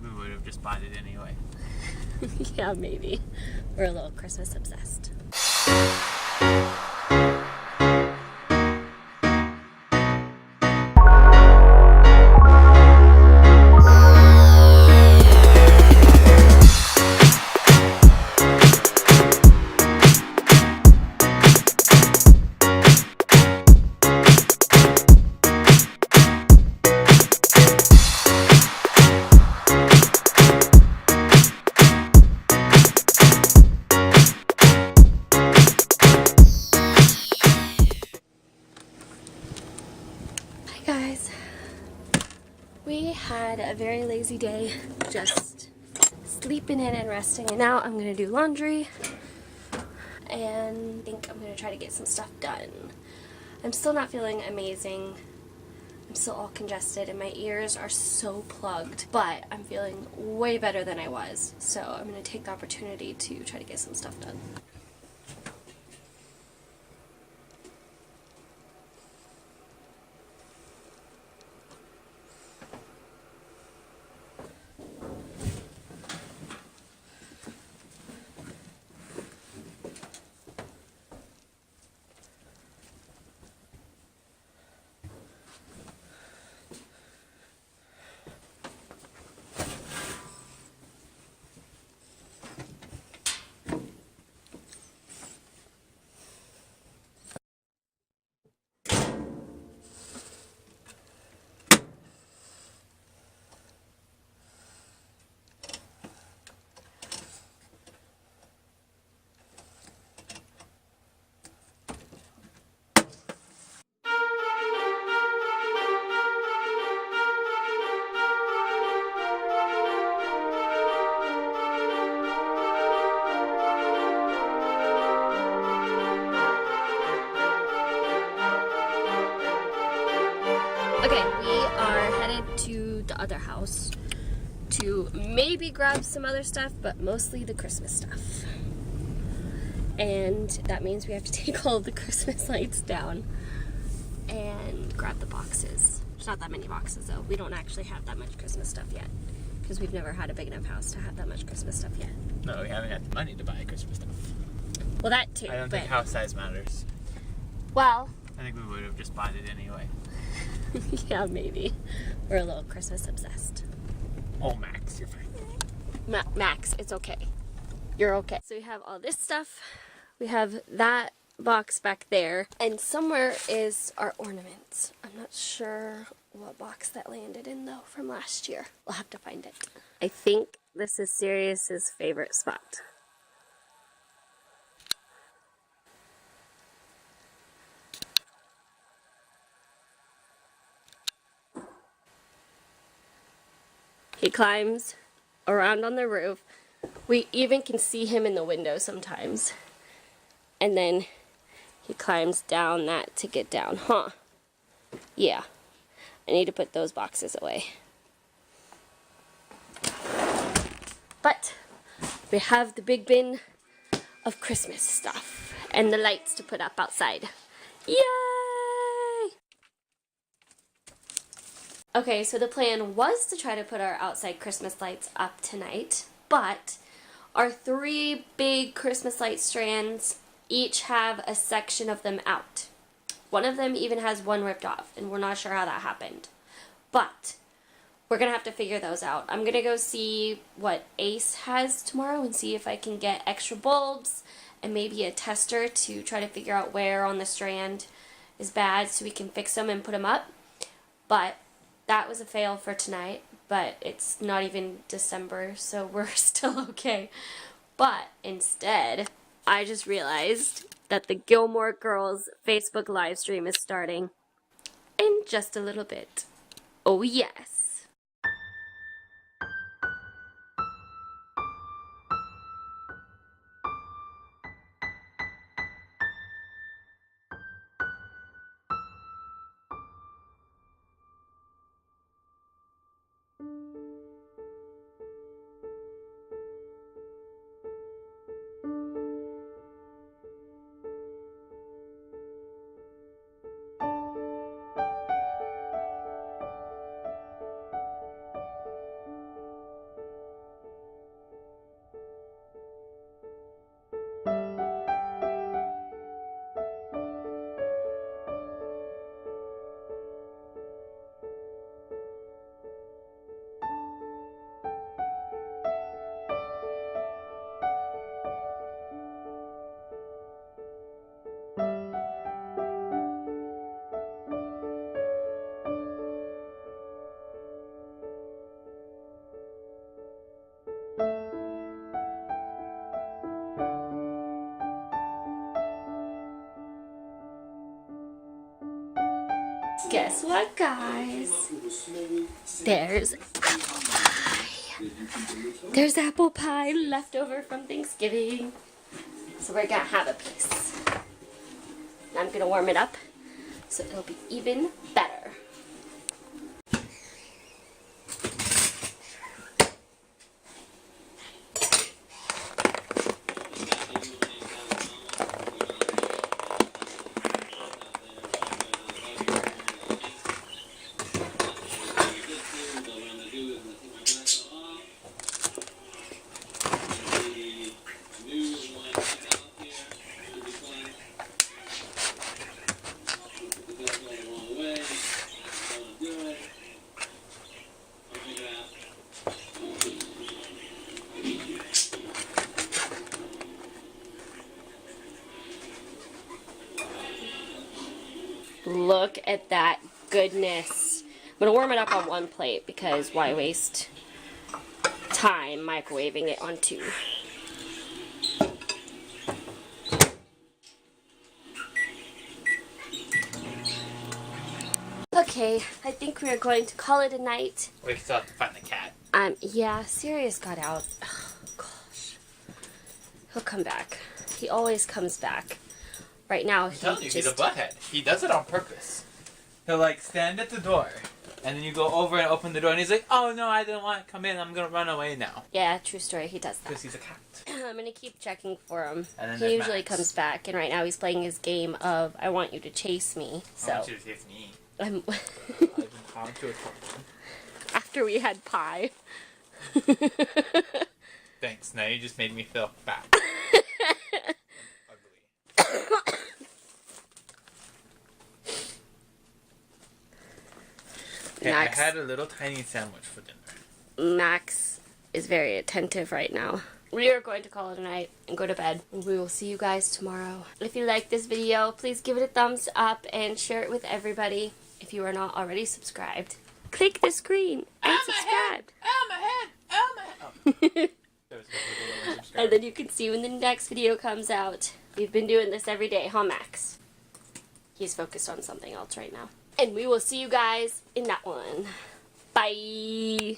think we would have just bought it anyway. Yeah, maybe. We're a little Christmas obsessed. Guys, we had a very lazy day, just sleeping in and resting, and now I'm gonna do laundry and think I'm gonna try to get some stuff done. I'm still not feeling amazing. I'm still all congested and my ears are so plugged, but I'm feeling way better than I was, so I'm gonna take the opportunity to try to get some stuff done. Okay, we are headed to the other house to maybe grab some other stuff, but mostly the Christmas stuff. And that means we have to take all of the Christmas lights down and grab the boxes. There's not that many boxes though. We don't actually have that much Christmas stuff yet because we've never had a big enough house to have that much Christmas stuff yet. No, we haven't had the money to buy Christmas stuff. Well, that too. I don't think house size matters. Well, I think we would have just bought it anyway. yeah, maybe. We're a little Christmas obsessed. Oh, Max, you're fine. Max, it's okay. You're okay. So we have all this stuff. We have that box back there. And somewhere is our ornaments. I'm not sure what box that landed in though from last year. We'll have to find it. I think this is Sirius's favorite spot. He climbs around on the roof. We even can see him in the window sometimes. And then he climbs down that to get down, huh? Yeah. I need to put those boxes away. But we have the big bin of Christmas stuff and the lights to put up outside. Yay! Okay, so the plan was to try to put our outside Christmas lights up tonight, but our 3 big Christmas light strands each have a section of them out. One of them even has one ripped off, and we're not sure how that happened. But we're going to have to figure those out. I'm going to go see what Ace has tomorrow and see if I can get extra bulbs and maybe a tester to try to figure out where on the strand is bad so we can fix them and put them up. But that was a fail for tonight, but it's not even December, so we're still okay. But instead, I just realized that the Gilmore Girls Facebook live stream is starting in just a little bit. Oh yes. Guess what, guys? There's apple pie. There's apple pie left over from Thanksgiving. So we're gonna have a piece. And I'm gonna warm it up so it'll be even better. Look at that goodness. I'm gonna warm it up on one plate because why waste time microwaving it on two? Okay, I think we are going to call it a night. We still have to find the cat. Yeah, Sirius got out. Oh, gosh. He'll come back. He always comes back. Right now, I'm telling you, he's a butthead. He does it on purpose. He'll like stand at the door, and then you go over and open the door, and he's like, "Oh no, I didn't want to come in. I'm gonna run away now." Yeah, true story. He does that. Because he's a cat. I'm gonna keep checking for him. And then He usually Max. comes back, and right now he's playing his game of "I want you to chase me." So I want you to chase me. I'm I've been calm to a problem. after we had pie. Thanks. Now you just made me feel bad. Okay, Max. I had a little tiny sandwich for dinner. Max is very attentive right now. We are going to call it a night and go to bed. We will see you guys tomorrow. If you like this video, please give it a thumbs up and share it with everybody. If you are not already subscribed, click the screen and subscribe. Oh, my head! Oh, my head! Oh. And then you can see when the next video comes out. We've been doing this every day, huh, Max? He's focused on something else right now. And we will see you guys in that one. Bye!